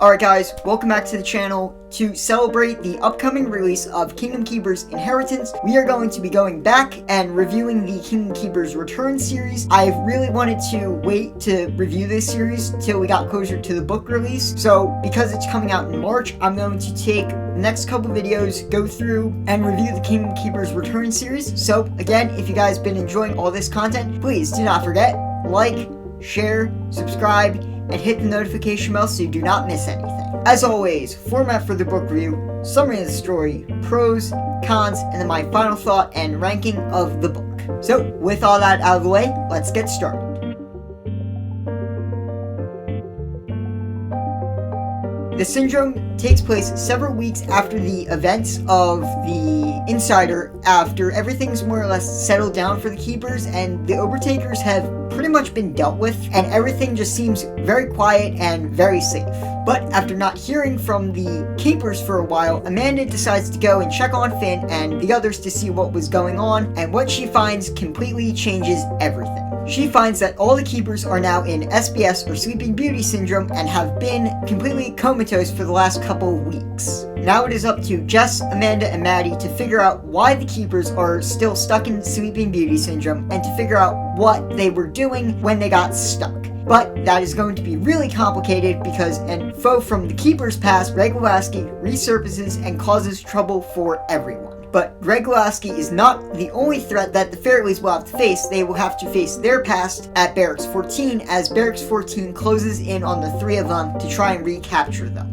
Alright guys, welcome back to the channel. To celebrate the upcoming release of Kingdom Keeper's Inheritance, we are going to be going back and reviewing the Kingdom Keeper's Return series. I really wanted to wait to review this series till we got closer to the book release, so because it's coming out in March, I'm going to take the next couple videos, go through and review the Kingdom Keeper's Return series. So again, if you guys have been enjoying all this content, please do not forget, like, share, subscribe, and hit the notification bell so you do not miss anything. As always, format for the book review, summary of the story, pros, cons, and then my final thought and ranking of the book. So, with all that out of the way, let's get started. The syndrome takes place several weeks after the events of the Insider, after everything's more or less settled down for the Keepers and the Overtakers have pretty much been dealt with, and everything just seems very quiet and very safe. But after not hearing from the Keepers for a while, Amanda decides to go and check on Finn and the others to see what was going on, and what she finds completely changes everything. She finds that all the Keepers are now in SBS or Sleeping Beauty Syndrome and have been completely comatose for the last couple of weeks. Now it is up to Jess, Amanda, and Mattie to figure out why the Keepers are still stuck in Sleeping Beauty Syndrome and to figure out what they were doing when they got stuck. But that is going to be really complicated because an foe from the Keeper's past, Greg Lasky, resurfaces and causes trouble for everyone. But Greg Lasky is not the only threat that the Fairleys will have to face. They will have to face their past at Barracks 14 as Barracks 14 closes in on the three of them to try and recapture them.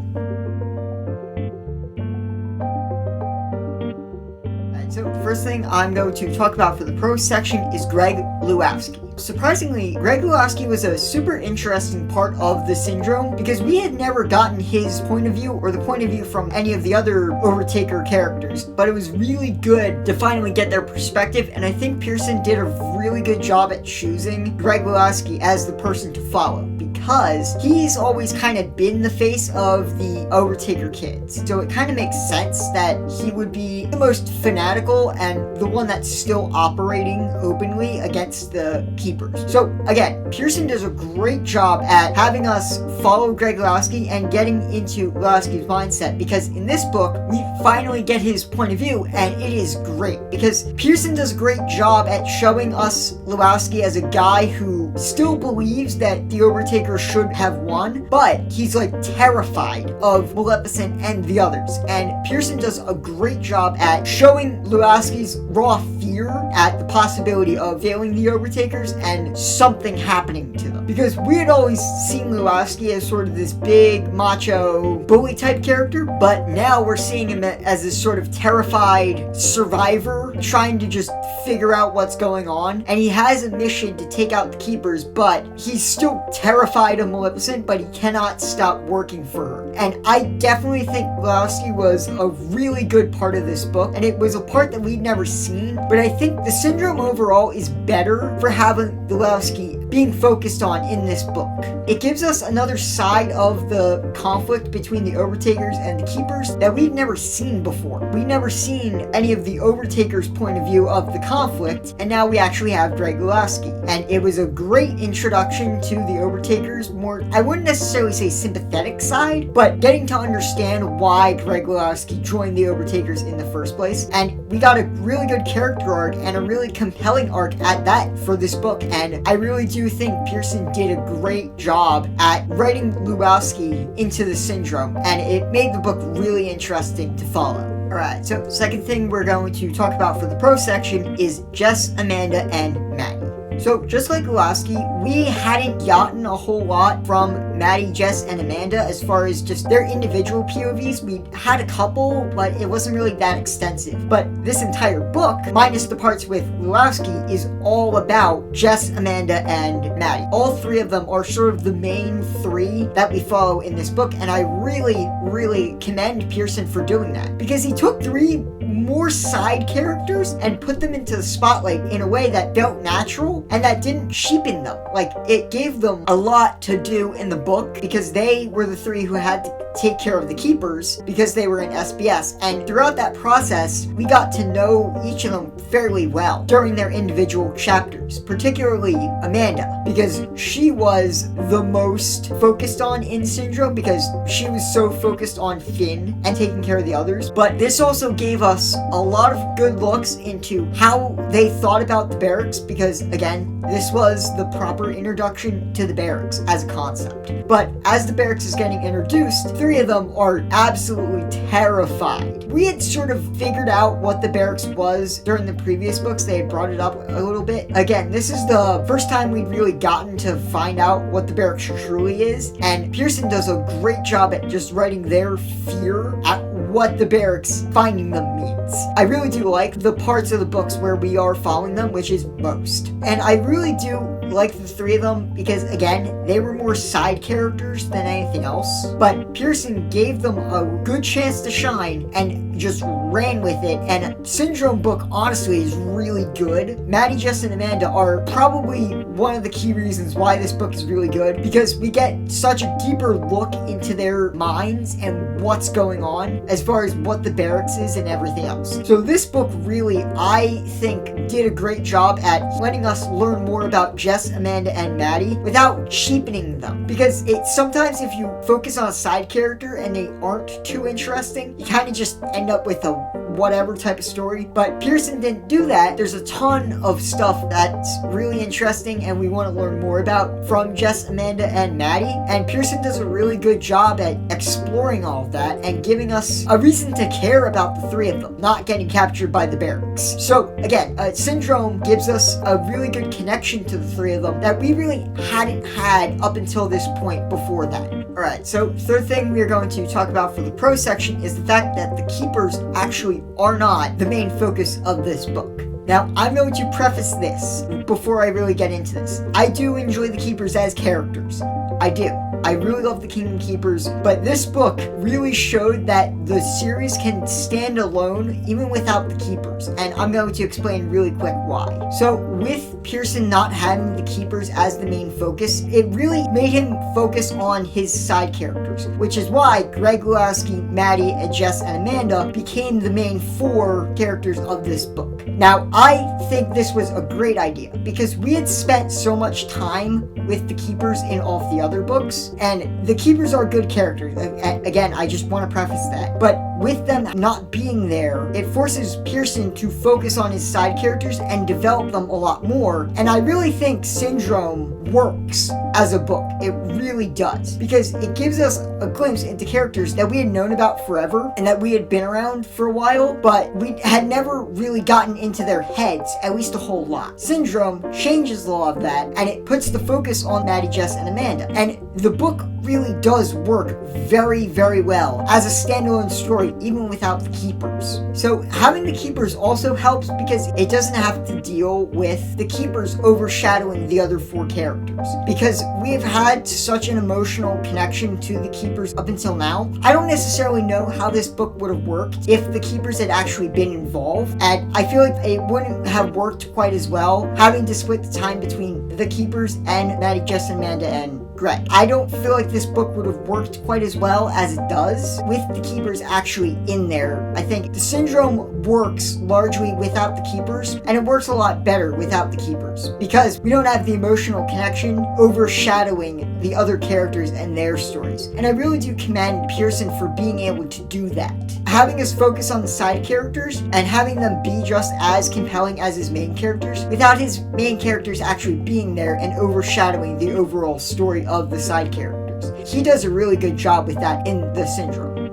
So the first thing I'm going to talk about for the pros section is Greg Lasky. Surprisingly, Greg Lasky was a super interesting part of the syndrome because we had never gotten his point of view or the point of view from any of the other Overtaker characters, but it was really good to finally get their perspective, and I think Pearson did a really good job at choosing Greg Lasky as the person to follow because he's always kind of been the face of the Overtaker kids. So it kind of makes sense that he would be the most fanatical and the one that's still operating openly against the Keepers. So again, Pearson does a great job at having us follow Greg Lasky and getting into Lasky's mindset because in this book, we finally get his point of view and it is great because Pearson does a great job at showing us Lasky as a guy who still believes that the Overtaker should have won, but he's like terrified of Maleficent and the others. And Pearson does a great job at showing Lasky's raw fear at the possibility of failing the Overtakers and something happening to them. Because we had always seen Lasky as sort of this big, macho, bully type character, but now we're seeing him as this sort of terrified survivor trying to just figure out what's going on. And he has a mission to take out the Keepers, but he's still terrified of Maleficent, but he cannot stop working for her. And I definitely think Lasky was a really good part of this book, and it was a part that we'd never seen, but I think the syndrome overall is better for having Lasky being focused on in this book. It gives us another side of the conflict between the Overtakers and the Keepers that we've never seen before. We've never seen any of the Overtakers' point of view of the conflict, and now we actually have Greg Lasky. And it was a great introduction to the Overtakers, more, I wouldn't necessarily say sympathetic side, but getting to understand why Greg Lasky joined the Overtakers in the first place. And we got a really good character arc and a really compelling arc at that for this book, and I really do think Pearson did a great job at writing Lasky into the syndrome, and it made the book really interesting to follow. Alright, so second thing we're going to talk about for the pro section is Jess, Amanda, and Mattie. So, just like Lasky, we hadn't gotten a whole lot from Mattie, Jess, and Amanda as far as just their individual POVs. We had a couple, but it wasn't really that extensive. But this entire book, minus the parts with Lasky, is all about Jess, Amanda, and Mattie. All three of them are sort of the main three that we follow in this book, and I really, really commend Pearson for doing that. Because he took three more side characters and put them into the spotlight in a way that felt natural and that didn't cheapen them. Like, it gave them a lot to do in the book because they were the three who had to take care of the keepers because they were in SBS. And throughout that process, we got to know each of them fairly well during their individual chapters, particularly Amanda, because she was the most focused on in Syndrome because she was so focused on Finn and taking care of the others. But this also gave us a lot of good looks into how they thought about the barracks because, again, this was the proper introduction to the barracks as a concept. But as the barracks is getting introduced, three of them are absolutely terrified. We had sort of figured out what the barracks was during the previous books. They had brought it up a little bit. Again, this is the first time we'd really gotten to find out what the barracks truly is, and Pearson does a great job at just writing their fear at what the barracks finding them means. I really do like the parts of the books where we are following them, which is most. And I really do like the three of them because, again, they were more side characters than anything else. But Pearson gave them a good chance to shine and just ran with it. And Syndrome book, honestly, is really good. Mattie, Jess, and Amanda are probably one of the key reasons why this book is really good because we get such a deeper look into their minds and what's going on as far as what the barracks is and everything else. So this book really, I think, did a great job at letting us learn more about Jess, Amanda, and Mattie without cheapening them. Because it's sometimes if you focus on a side character and they aren't too interesting, you kind of just end up with a whatever type of story. But Pearson didn't do that. There's a ton of stuff that's really interesting and we want to learn more about from Jess, Amanda, and Mattie. And Pearson does a really good job at exploring all of that and giving us a reason to care about the three of them not getting captured by the barracks. So again, Syndrome gives us a really good connection to the three of them that we really hadn't had up until this point before that. Alright, so third thing we are going to talk about for the prose section is the fact that the keepers actually are not the main focus of this book. Now, I'm going to preface this before I really get into this. I do enjoy the keepers as characters. I do. I really love the Kingdom Keepers, but this book really showed that the series can stand alone even without the Keepers, and I'm going to explain really quick why. So, with Pearson not having the Keepers as the main focus, it really made him focus on his side characters, which is why Greg Lewowski, Mattie, and Jess, and Amanda became the main four characters of this book. Now, I think this was a great idea, because we had spent so much time with the Keepers in all of the other books, and the Keepers are good characters. Again, I just want to preface that. But with them not being there, it forces Pearson to focus on his side characters and develop them a lot more. And I really think Syndrome works as a book. It really does. Because it gives us a glimpse into characters that we had known about forever and that we had been around for a while, but we had never really gotten into their heads, at least a whole lot. Syndrome changes a lot of that, and it puts the focus on Mattie, Jess, and Amanda. And the book really does work very, very well as a standalone story, even without the Keepers. So having the Keepers also helps because it doesn't have to deal with the Keepers overshadowing the other four characters. Because we have had such an emotional connection to the Keepers up until now, I don't necessarily know how this book would have worked if the Keepers had actually been involved, and I feel like it wouldn't have worked quite as well having to split the time between the Keepers and Mattie, Jess, Amanda, and Greg. I don't feel like this book would have worked quite as well as it does with the Keepers actually in there. I think the Syndrome works largely without the Keepers, and it works a lot better without the Keepers because we don't have the emotional connection overshadowing the other characters and their stories. And I really do commend Pearson for being able to do that. Having us focus on the side characters and having them be just as compelling as his main characters without his main characters actually being there and overshadowing the overall story of the side characters. He does a really good job with that in the Syndrome.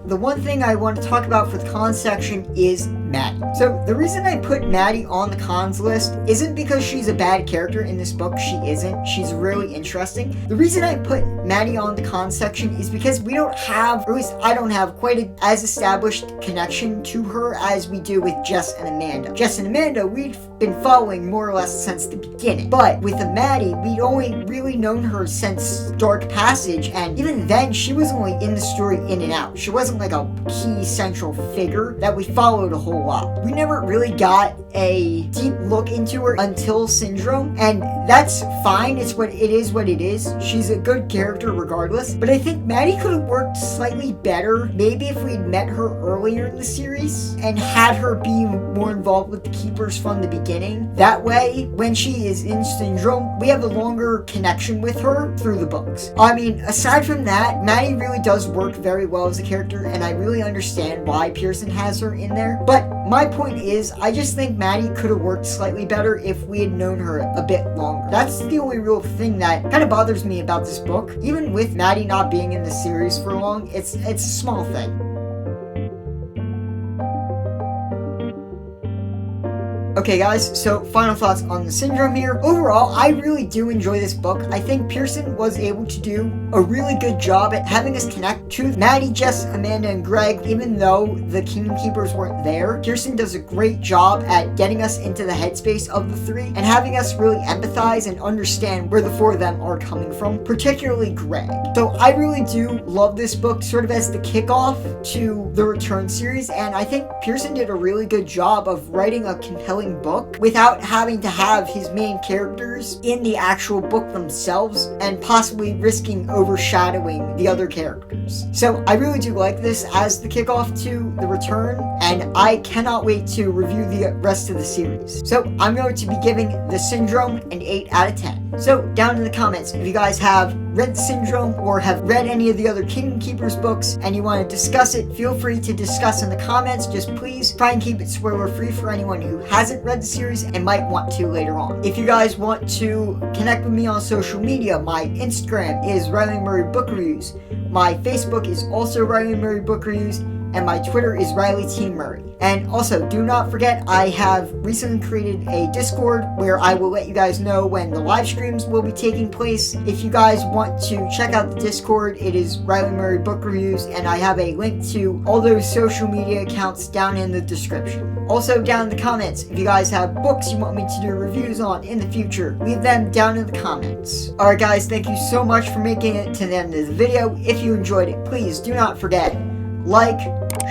The one thing I want to talk about for the cons section is Mattie. So the reason I put Mattie on the cons list isn't because she's a bad character in this book. She isn't. She's really interesting. The reason I put Mattie on the cons section is because we don't have, or at least I don't have, quite as established connection to her as we do with Jess and Amanda. Jess and Amanda, we've been following more or less since the beginning. But with the Mattie, we'd only really known her since Dark Passage, and even then, she was only in the story in and out. She wasn't like a key central figure that we followed a whole lot. We never really got a deep look into her until Syndrome, and that's fine. It's what it is. What it is. She's a good character regardless. But I think Mattie could have worked slightly better, maybe if we'd met her earlier in the series and had her be more involved with the Keepers from the beginning. That way, when she is in Syndrome, we have a longer connection with her through the books. I mean, aside from that, Mattie really does work very well as a character, and I really understand why Pearson has her in there. But my point is, I just think Mattie could have worked slightly better if we had known her a bit longer. That's the only real thing that kind of bothers me about this book. Even with Mattie not being in the series for long, it's a small thing. Okay guys, so final thoughts on the Syndrome here. Overall, I really do enjoy this book. I think Pearson was able to do a really good job at having us connect to Mattie, Jess, Amanda, and Greg, even though the Kingdom Keepers weren't there. Pearson does a great job at getting us into the headspace of the three and having us really empathize and understand where the four of them are coming from, particularly Greg. So I really do love this book sort of as the kickoff to the Return series, and I think Pearson did a really good job of writing a compelling book without having to have his main characters in the actual book themselves and possibly risking overshadowing the other characters. So I really do like this as the kickoff to the Return, and I cannot wait to review the rest of the series. So I'm going to be giving the Syndrome an 8 out of 10. So down in the comments, if you guys have read the Syndrome or have read any of the other Kingdom Keepers books and you want to discuss it, feel free to discuss in the comments. Just please try and keep it spoiler free for anyone who hasn't read the series and might want to later on. If you guys want to connect with me on social media, my Instagram is Riley Murray Book Reviews. My Facebook is also Riley Murray Book Reviews, and my Twitter is Riley T. Murray. And also, do not forget, I have recently created a Discord where I will let you guys know when the live streams will be taking place. If you guys want to check out the Discord, it is Riley Murray Book Reviews, and I have a link to all those social media accounts down in the description. Also, down in the comments, if you guys have books you want me to do reviews on in the future, leave them down in the comments. Alright guys, thank you so much for making it to the end of the video. If you enjoyed it, please do not forget, like,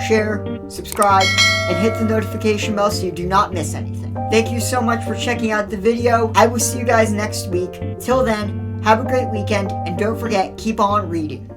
share, subscribe, and hit the notification bell so you do not miss anything. Thank you so much for checking out the video. I will see you guys next week. Till then, have a great weekend, and don't forget, keep on reading.